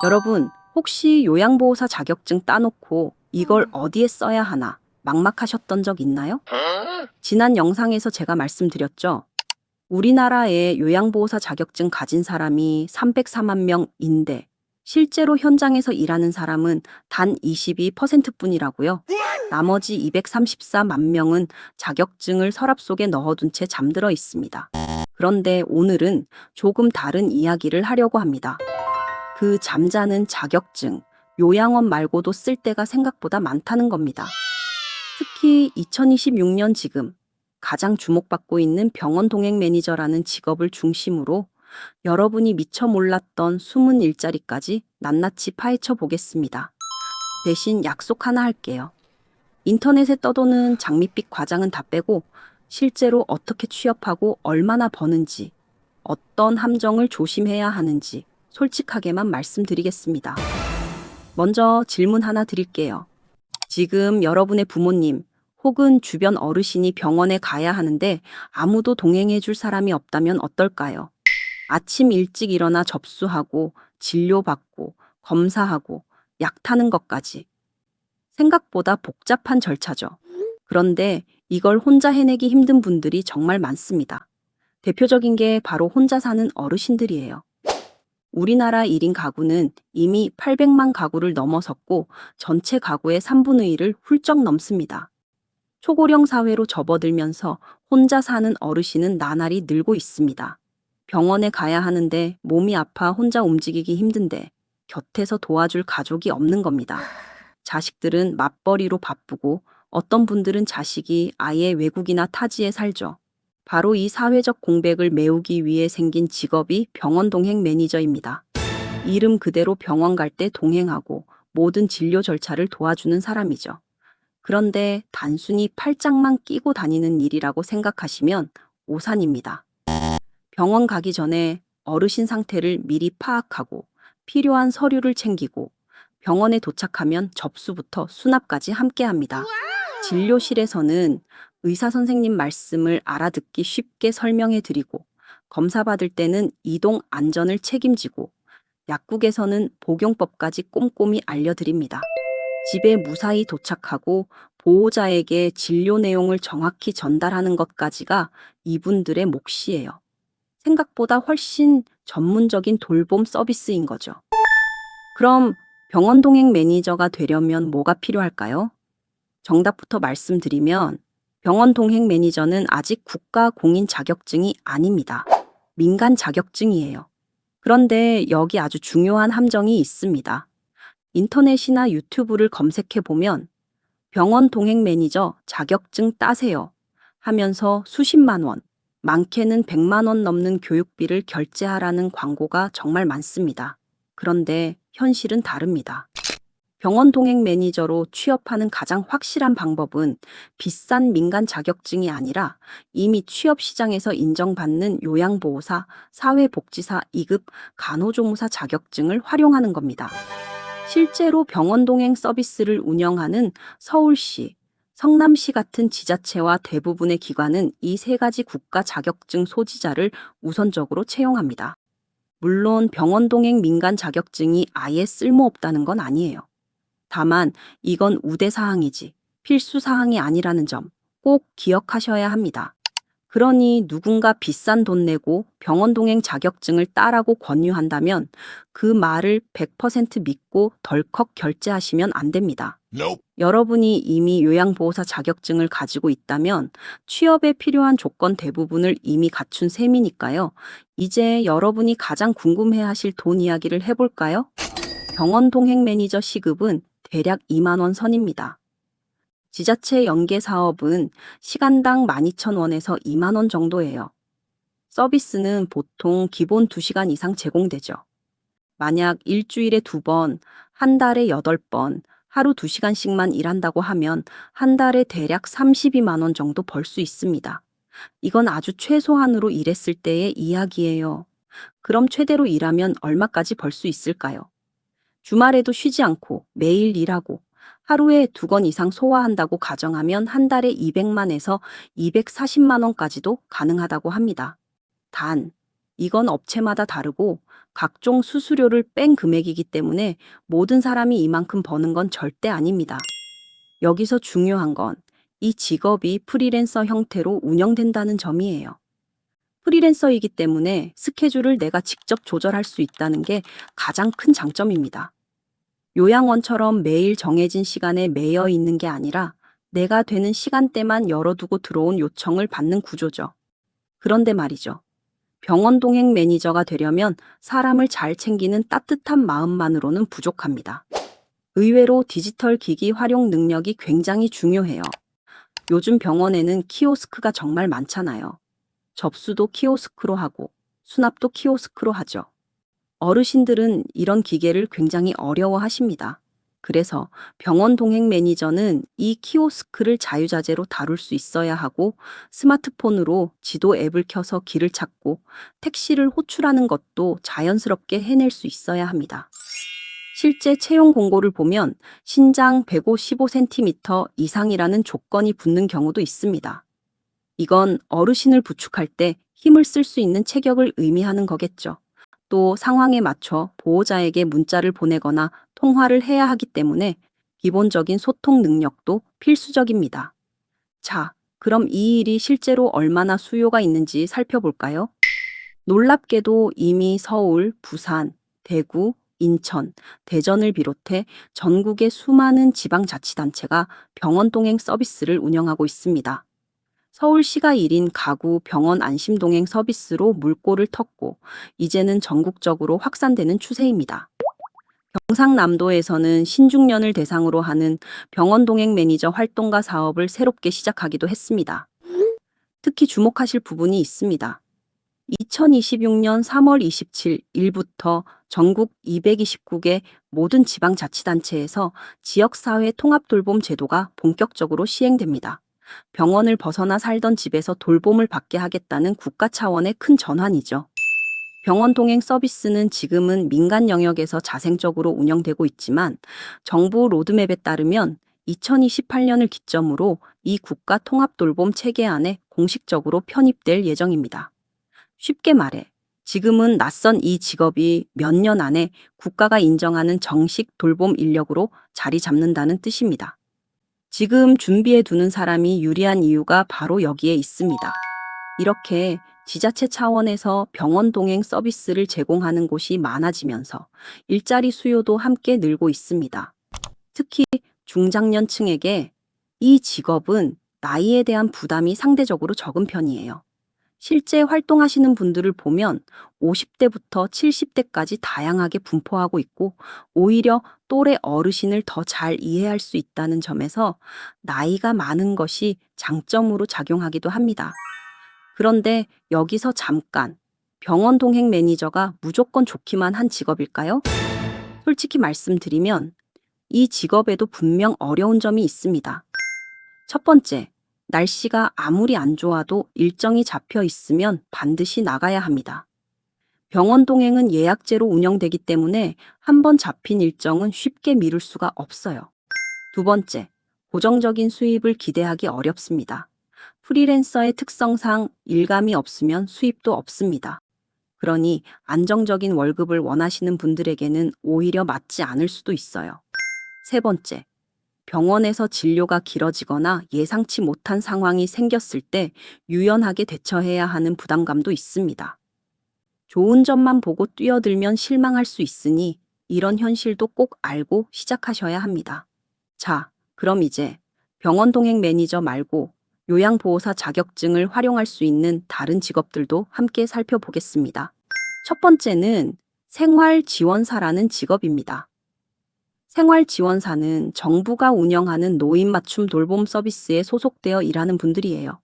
여러분, 혹시 요양보호사 자격증 따놓고 이걸 어디에 써야 하나 막막하셨던 적 있나요? 지난 영상에서 제가 말씀드렸죠. 우리나라에 요양보호사 자격증 가진 사람이 304만 명인데 실제로 현장에서 일하는 사람은 단 22%뿐이라고요. 나머지 234만 명은 자격증을 서랍 속에 넣어둔 채 잠들어 있습니다. 그런데 오늘은 조금 다른 이야기를 하려고 합니다. 그 잠자는 자격증, 요양원 말고도 쓸 데가 생각보다 많다는 겁니다. 특히 2026년 지금 가장 주목받고 있는 병원 동행 매니저라는 직업을 중심으로 여러분이 미처 몰랐던 숨은 일자리까지 낱낱이 파헤쳐 보겠습니다. 대신 약속 하나 할게요. 인터넷에 떠도는 장밋빛 과장은 다 빼고 실제로 어떻게 취업하고 얼마나 버는지, 어떤 함정을 조심해야 하는지 솔직하게만 말씀드리겠습니다. 먼저 질문 하나 드릴게요. 지금 여러분의 부모님 혹은 주변 어르신이 병원에 가야 하는데 아무도 동행해 줄 사람이 없다면 어떨까요? 아침 일찍 일어나 접수하고 진료받고 검사하고 약 타는 것까지. 생각보다 복잡한 절차죠. 그런데 이걸 혼자 해내기 힘든 분들이 정말 많습니다. 대표적인 게 바로 혼자 사는 어르신들이에요. 우리나라 1인 가구는 이미 800만 가구를 넘어섰고 전체 가구의 3분의 1을 훌쩍 넘습니다. 초고령 사회로 접어들면서 혼자 사는 어르신은 나날이 늘고 있습니다. 병원에 가야 하는데 몸이 아파 혼자 움직이기 힘든데 곁에서 도와줄 가족이 없는 겁니다. 자식들은 맞벌이로 바쁘고 어떤 분들은 자식이 아예 외국이나 타지에 살죠. 바로 이 사회적 공백을 메우기 위해 생긴 직업이 병원 동행 매니저입니다. 이름 그대로 병원 갈 때 동행하고 모든 진료 절차를 도와주는 사람이죠. 그런데 단순히 팔짱만 끼고 다니는 일이라고 생각하시면 오산입니다. 병원 가기 전에 어르신 상태를 미리 파악하고 필요한 서류를 챙기고 병원에 도착하면 접수부터 수납까지 함께 합니다. 진료실에서는 의사 선생님 말씀을 알아듣기 쉽게 설명해 드리고 검사 받을 때는 이동 안전을 책임지고 약국에서는 복용법까지 꼼꼼히 알려드립니다. 집에 무사히 도착하고 보호자에게 진료 내용을 정확히 전달하는 것까지가 이분들의 몫이에요. 생각보다 훨씬 전문적인 돌봄 서비스인 거죠. 그럼 병원 동행 매니저가 되려면 뭐가 필요할까요? 정답부터 말씀드리면 병원 동행 매니저는 아직 국가 공인 자격증이 아닙니다. 민간 자격증이에요. 그런데 여기 아주 중요한 함정이 있습니다. 인터넷이나 유튜브를 검색해 보면 병원 동행 매니저 자격증 따세요 하면서 수십만 원, 많게는 100만 원 넘는 교육비를 결제하라는 광고가 정말 많습니다. 그런데 현실은 다릅니다. 병원 동행 매니저로 취업하는 가장 확실한 방법은 비싼 민간 자격증이 아니라 이미 취업 시장에서 인정받는 요양보호사, 사회복지사 2급 간호조무사 자격증을 활용하는 겁니다. 실제로 병원 동행 서비스를 운영하는 서울시, 성남시 같은 지자체와 대부분의 기관은 이 세 가지 국가 자격증 소지자를 우선적으로 채용합니다. 물론 병원 동행 민간 자격증이 아예 쓸모없다는 건 아니에요. 다만 이건 우대사항이지 필수사항이 아니라는 점 꼭 기억하셔야 합니다. 그러니 누군가 비싼 돈 내고 병원 동행 자격증을 따라고 권유한다면 그 말을 100% 믿고 덜컥 결제하시면 안 됩니다. 여러분이 이미 요양보호사 자격증을 가지고 있다면 취업에 필요한 조건 대부분을 이미 갖춘 셈이니까요. 이제 여러분이 가장 궁금해 하실 돈 이야기를 해볼까요? 병원 동행 매니저 시급은 대략 2만 원 선입니다. 지자체 연계 사업은 시간당 12,000원에서 2만 원 정도예요. 서비스는 보통 기본 2시간 이상 제공되죠. 만약 일주일에 2번, 한 달에 8번, 하루 2시간씩만 일한다고 하면 한 달에 대략 32만 원 정도 벌 수 있습니다. 이건 아주 최소한으로 일했을 때의 이야기예요. 그럼 최대로 일하면 얼마까지 벌 수 있을까요? 주말에도 쉬지 않고 매일 일하고 하루에 2건 이상 소화한다고 가정하면 한 달에 200만에서 240만 원까지도 가능하다고 합니다. 단, 이건 업체마다 다르고 각종 수수료를 뺀 금액이기 때문에 모든 사람이 이만큼 버는 건 절대 아닙니다. 여기서 중요한 건 이 직업이 프리랜서 형태로 운영된다는 점이에요. 프리랜서이기 때문에 스케줄을 내가 직접 조절할 수 있다는 게 가장 큰 장점입니다. 요양원처럼 매일 정해진 시간에 매여 있는 게 아니라 내가 되는 시간대만 열어두고 들어온 요청을 받는 구조죠. 그런데 말이죠. 병원 동행 매니저가 되려면 사람을 잘 챙기는 따뜻한 마음만으로는 부족합니다. 의외로 디지털 기기 활용 능력이 굉장히 중요해요. 요즘 병원에는 키오스크가 정말 많잖아요. 접수도 키오스크로 하고 수납도 키오스크로 하죠. 어르신들은 이런 기계를 굉장히 어려워하십니다. 그래서 병원 동행 매니저는 이 키오스크를 자유자재로 다룰 수 있어야 하고 스마트폰으로 지도 앱을 켜서 길을 찾고 택시를 호출하는 것도 자연스럽게 해낼 수 있어야 합니다. 실제 채용 공고를 보면 신장 155cm 이상이라는 조건이 붙는 경우도 있습니다. 이건 어르신을 부축할 때 힘을 쓸 수 있는 체격을 의미하는 거겠죠. 또 상황에 맞춰 보호자에게 문자를 보내거나 통화를 해야 하기 때문에 기본적인 소통 능력도 필수적입니다. 자, 그럼 이 일이 실제로 얼마나 수요가 있는지 살펴볼까요? 놀랍게도 이미 서울, 부산, 대구, 인천, 대전을 비롯해 전국의 수많은 지방자치단체가 병원 동행 서비스를 운영하고 있습니다. 서울시가 1인 가구 병원 안심동행 서비스로 물꼬를 텄고 이제는 전국적으로 확산되는 추세입니다. 경상남도에서는 신중년을 대상으로 하는 병원 동행 매니저 활동가 사업을 새롭게 시작하기도 했습니다. 특히 주목하실 부분이 있습니다. 2026년 3월 27일부터 전국 229개 모든 지방자치단체에서 지역사회 통합돌봄 제도가 본격적으로 시행됩니다. 병원을 벗어나 살던 집에서 돌봄을 받게 하겠다는 국가 차원의 큰 전환이죠. 병원 동행 서비스는 지금은 민간 영역에서 자생적으로 운영되고 있지만 정부 로드맵에 따르면 2028년을 기점으로 이 국가 통합 돌봄 체계 안에 공식적으로 편입될 예정입니다. 쉽게 말해 지금은 낯선 이 직업이 몇 년 안에 국가가 인정하는 정식 돌봄 인력으로 자리 잡는다는 뜻입니다. 지금 준비해 두는 사람이 유리한 이유가 바로 여기에 있습니다. 이렇게 지자체 차원에서 병원 동행 서비스를 제공하는 곳이 많아지면서 일자리 수요도 함께 늘고 있습니다. 특히 중장년층에게 이 직업은 나이에 대한 부담이 상대적으로 적은 편이에요. 실제 활동하시는 분들을 보면 50대부터 70대까지 다양하게 분포하고 있고 오히려 또래 어르신을 더 잘 이해할 수 있다는 점에서 나이가 많은 것이 장점으로 작용하기도 합니다. 그런데 여기서 잠깐, 병원 동행 매니저가 무조건 좋기만 한 직업일까요? 솔직히 말씀드리면 이 직업에도 분명 어려운 점이 있습니다. 첫 번째, 날씨가 아무리 안 좋아도 일정이 잡혀 있으면 반드시 나가야 합니다. 병원 동행은 예약제로 운영되기 때문에 한번 잡힌 일정은 쉽게 미룰 수가 없어요. 두 번째, 고정적인 수입을 기대하기 어렵습니다. 프리랜서의 특성상 일감이 없으면 수입도 없습니다. 그러니 안정적인 월급을 원하시는 분들에게는 오히려 맞지 않을 수도 있어요. 세 번째, 병원에서 진료가 길어지거나 예상치 못한 상황이 생겼을 때 유연하게 대처해야 하는 부담감도 있습니다. 좋은 점만 보고 뛰어들면 실망할 수 있으니 이런 현실도 꼭 알고 시작하셔야 합니다. 자, 그럼 이제 병원 동행 매니저 말고 요양보호사 자격증을 활용할 수 있는 다른 직업들도 함께 살펴보겠습니다. 첫 번째는 생활지원사라는 직업입니다. 생활지원사는 정부가 운영하는 노인 맞춤 돌봄 서비스에 소속되어 일하는 분들이에요.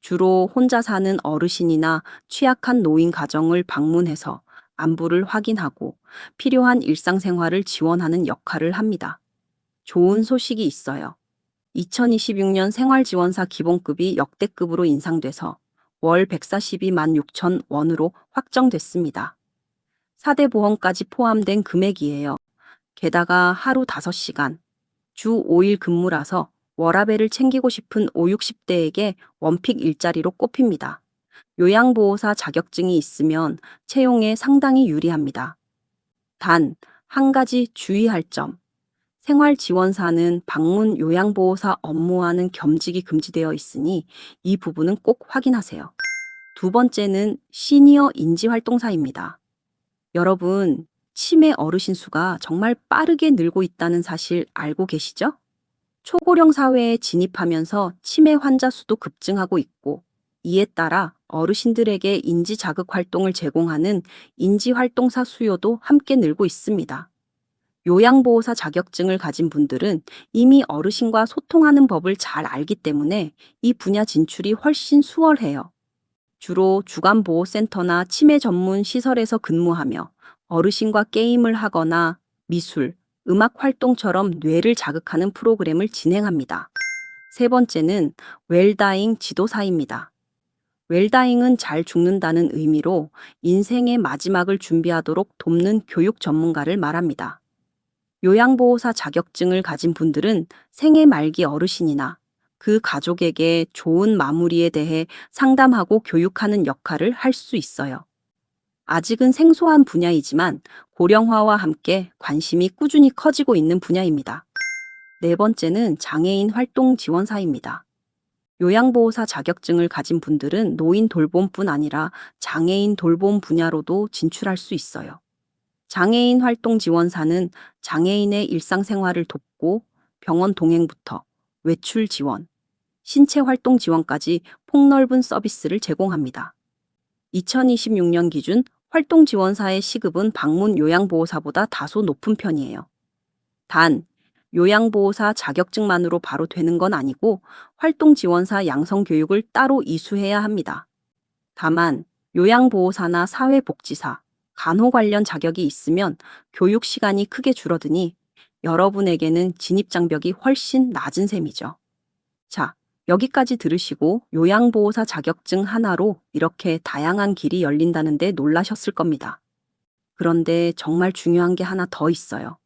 주로 혼자 사는 어르신이나 취약한 노인 가정을 방문해서 안부를 확인하고 필요한 일상생활을 지원하는 역할을 합니다. 좋은 소식이 있어요. 2026년 생활지원사 기본급이 역대급으로 인상돼서 월 142만 6천 원으로 확정됐습니다. 4대 보험까지 포함된 금액이에요. 게다가 하루 5시간, 주 5일 근무라서 워라밸을 챙기고 싶은 5, 60대에게 원픽 일자리로 꼽힙니다. 요양보호사 자격증이 있으면 채용에 상당히 유리합니다. 단, 한 가지 주의할 점. 생활지원사는 방문 요양보호사 업무와는 겸직이 금지되어 있으니 이 부분은 꼭 확인하세요. 두 번째는 시니어 인지활동사입니다. 여러분, 치매 어르신 수가 정말 빠르게 늘고 있다는 사실 알고 계시죠? 초고령 사회에 진입하면서 치매 환자 수도 급증하고 있고, 이에 따라 어르신들에게 인지 자극 활동을 제공하는 인지활동사 수요도 함께 늘고 있습니다. 요양보호사 자격증을 가진 분들은 이미 어르신과 소통하는 법을 잘 알기 때문에 이 분야 진출이 훨씬 수월해요. 주로 주간보호센터나 치매 전문 시설에서 근무하며 어르신과 게임을 하거나 미술, 음악 활동처럼 뇌를 자극하는 프로그램을 진행합니다. 세 번째는 웰다잉 지도사입니다. 웰다잉은 잘 죽는다는 의미로 인생의 마지막을 준비하도록 돕는 교육 전문가를 말합니다. 요양보호사 자격증을 가진 분들은 생애 말기 어르신이나 그 가족에게 좋은 마무리에 대해 상담하고 교육하는 역할을 할 수 있어요. 아직은 생소한 분야이지만 고령화와 함께 관심이 꾸준히 커지고 있는 분야입니다. 네 번째는 장애인 활동 지원사입니다. 요양보호사 자격증을 가진 분들은 노인 돌봄뿐 아니라 장애인 돌봄 분야로도 진출할 수 있어요. 장애인 활동 지원사는 장애인의 일상생활을 돕고 병원 동행부터 외출 지원, 신체 활동 지원까지 폭넓은 서비스를 제공합니다. 2026년 기준 활동 지원사의 시급은 방문 요양보호사보다 다소 높은 편이에요. 단, 요양보호사 자격증만으로 바로 되는 건 아니고 활동 지원사 양성 교육을 따로 이수해야 합니다. 다만, 요양보호사나 사회복지사, 간호 관련 자격이 있으면 교육 시간이 크게 줄어드니 여러분에게는 진입 장벽이 훨씬 낮은 셈이죠. 자, 여기까지 들으시고 요양보호사 자격증 하나로 이렇게 다양한 길이 열린다는데 놀라셨을 겁니다. 그런데 정말 중요한 게 하나 더 있어요.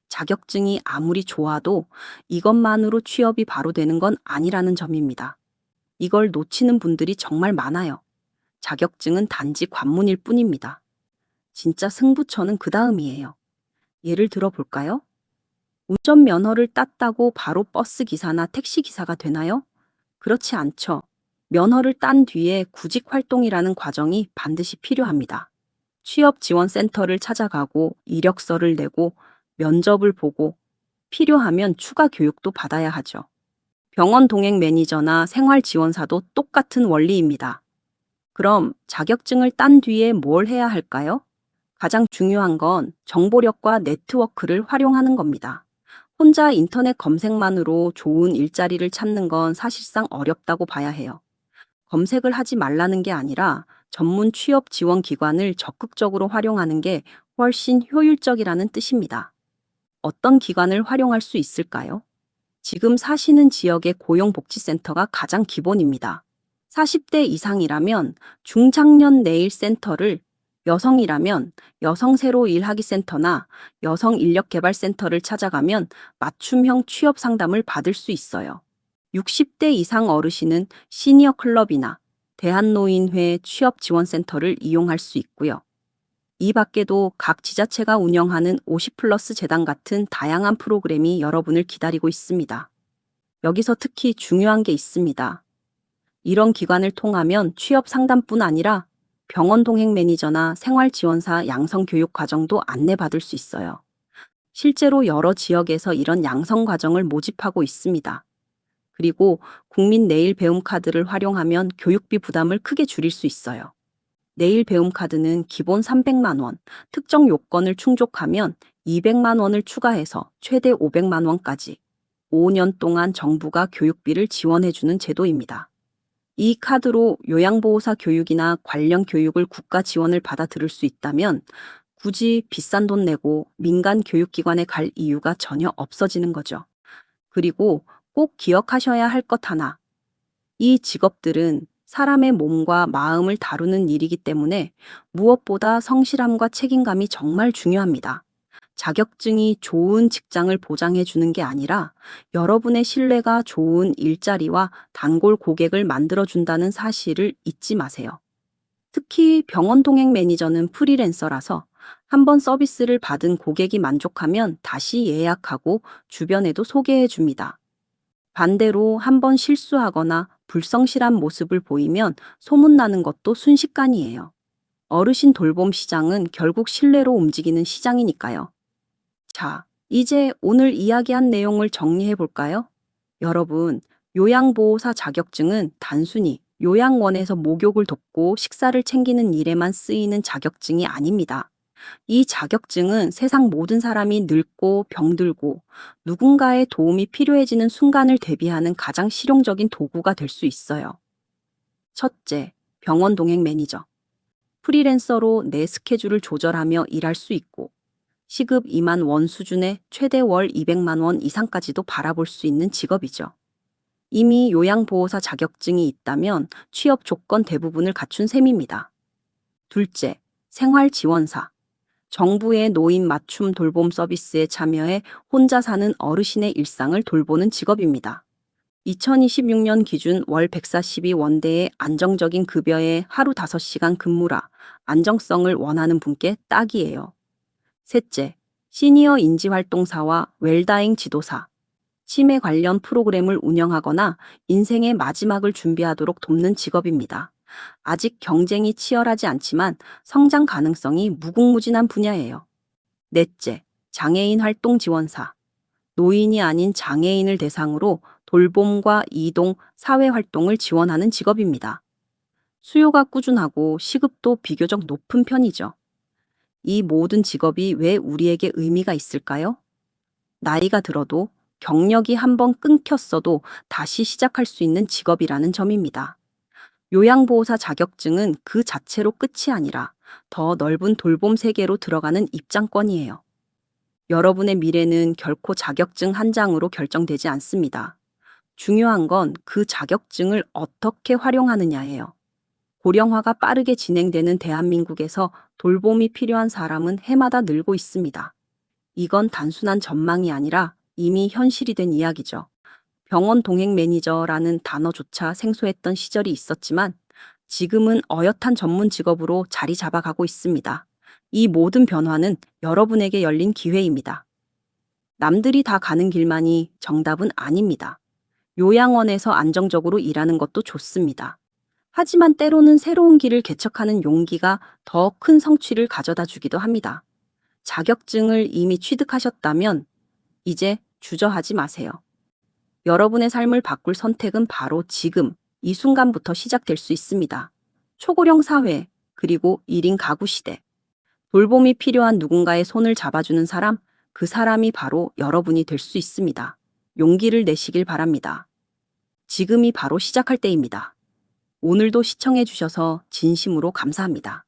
자격증이 아무리 좋아도 이것만으로 취업이 바로 되는 건 아니라는 점입니다. 이걸 놓치는 분들이 정말 많아요. 자격증은 단지 관문일 뿐입니다. 진짜 승부처는 그 다음이에요. 예를 들어 볼까요? 운전면허를 땄다고 바로 버스 기사나 택시 기사가 되나요? 그렇지 않죠. 면허를 딴 뒤에 구직 활동이라는 과정이 반드시 필요합니다. 취업 지원센터를 찾아가고 이력서를 내고 면접을 보고 필요하면 추가 교육도 받아야 하죠. 병원 동행 매니저나 생활 지원사도 똑같은 원리입니다. 그럼 자격증을 딴 뒤에 뭘 해야 할까요? 가장 중요한 건 정보력과 네트워크를 활용하는 겁니다. 혼자 인터넷 검색만으로 좋은 일자리를 찾는 건 사실상 어렵다고 봐야 해요. 검색을 하지 말라는 게 아니라 전문 취업 지원 기관을 적극적으로 활용하는 게 훨씬 효율적이라는 뜻입니다. 어떤 기관을 활용할 수 있을까요? 지금 사시는 지역의 고용복지센터가 가장 기본입니다. 40대 이상이라면 중장년 내일 센터를, 여성이라면 여성 새로 일하기 센터나 여성 인력개발센터를 찾아가면 맞춤형 취업 상담을 받을 수 있어요. 60대 이상 어르신은 시니어 클럽이나 대한노인회 취업지원센터를 이용할 수 있고요. 이 밖에도 각 지자체가 운영하는 50플러스 재단 같은 다양한 프로그램이 여러분을 기다리고 있습니다. 여기서 특히 중요한 게 있습니다. 이런 기관을 통하면 취업 상담뿐 아니라 병원 동행 매니저나 생활지원사 양성 교육 과정도 안내받을 수 있어요. 실제로 여러 지역에서 이런 양성 과정을 모집하고 있습니다. 그리고 국민 내일 배움 카드를 활용하면 교육비 부담을 크게 줄일 수 있어요. 내일 배움 카드는 기본 300만 원, 특정 요건을 충족하면 200만 원을 추가해서 최대 500만 원까지 5년 동안 정부가 교육비를 지원해주는 제도입니다. 이 카드로 요양보호사 교육이나 관련 교육을 국가 지원을 받아 들을 수 있다면 굳이 비싼 돈 내고 민간 교육기관에 갈 이유가 전혀 없어지는 거죠. 그리고 꼭 기억하셔야 할 것 하나. 이 직업들은 사람의 몸과 마음을 다루는 일이기 때문에 무엇보다 성실함과 책임감이 정말 중요합니다. 자격증이 좋은 직장을 보장해 주는 게 아니라 여러분의 신뢰가 좋은 일자리와 단골 고객을 만들어 준다는 사실을 잊지 마세요. 특히 병원 동행 매니저는 프리랜서라서 한번 서비스를 받은 고객이 만족하면 다시 예약하고 주변에도 소개해 줍니다. 반대로 한번 실수하거나 불성실한 모습을 보이면 소문나는 것도 순식간이에요. 어르신 돌봄 시장은 결국 신뢰로 움직이는 시장이니까요. 자, 이제 오늘 이야기한 내용을 정리해 볼까요? 여러분, 요양보호사 자격증은 단순히 요양원에서 목욕을 돕고 식사를 챙기는 일에만 쓰이는 자격증이 아닙니다. 이 자격증은 세상 모든 사람이 늙고 병들고 누군가의 도움이 필요해지는 순간을 대비하는 가장 실용적인 도구가 될 수 있어요. 첫째, 병원 동행 매니저. 프리랜서로 내 스케줄을 조절하며 일할 수 있고 시급 2만 원 수준의 최대 월 200만 원 이상까지도 바라볼 수 있는 직업이죠. 이미 요양보호사 자격증이 있다면 취업 조건 대부분을 갖춘 셈입니다. 둘째, 생활지원사. 정부의 노인 맞춤 돌봄 서비스에 참여해 혼자 사는 어르신의 일상을 돌보는 직업입니다. 2026년 기준 월 142원대의 안정적인 급여에 하루 5시간 근무라 안정성을 원하는 분께 딱이에요. 셋째, 시니어 인지활동사와 웰다잉 지도사. 치매 관련 프로그램을 운영하거나 인생의 마지막을 준비하도록 돕는 직업입니다. 아직 경쟁이 치열하지 않지만 성장 가능성이 무궁무진한 분야예요. 넷째, 장애인 활동 지원사. 노인이 아닌 장애인을 대상으로 돌봄과 이동, 사회 활동을 지원하는 직업입니다. 수요가 꾸준하고 시급도 비교적 높은 편이죠. 이 모든 직업이 왜 우리에게 의미가 있을까요? 나이가 들어도 경력이 한번 끊겼어도 다시 시작할 수 있는 직업이라는 점입니다. 요양보호사 자격증은 그 자체로 끝이 아니라 더 넓은 돌봄 세계로 들어가는 입장권이에요. 여러분의 미래는 결코 자격증 한 장으로 결정되지 않습니다. 중요한 건 그 자격증을 어떻게 활용하느냐예요. 고령화가 빠르게 진행되는 대한민국에서 돌봄이 필요한 사람은 해마다 늘고 있습니다. 이건 단순한 전망이 아니라 이미 현실이 된 이야기죠. 병원 동행 매니저라는 단어조차 생소했던 시절이 있었지만 지금은 어엿한 전문 직업으로 자리 잡아가고 있습니다. 이 모든 변화는 여러분에게 열린 기회입니다. 남들이 다 가는 길만이 정답은 아닙니다. 요양원에서 안정적으로 일하는 것도 좋습니다. 하지만 때로는 새로운 길을 개척하는 용기가 더 큰 성취를 가져다 주기도 합니다. 자격증을 이미 취득하셨다면 이제 주저하지 마세요. 여러분의 삶을 바꿀 선택은 바로 지금, 이 순간부터 시작될 수 있습니다. 초고령 사회, 그리고 1인 가구 시대. 돌봄이 필요한 누군가의 손을 잡아주는 사람, 그 사람이 바로 여러분이 될 수 있습니다. 용기를 내시길 바랍니다. 지금이 바로 시작할 때입니다. 오늘도 시청해 주셔서 진심으로 감사합니다.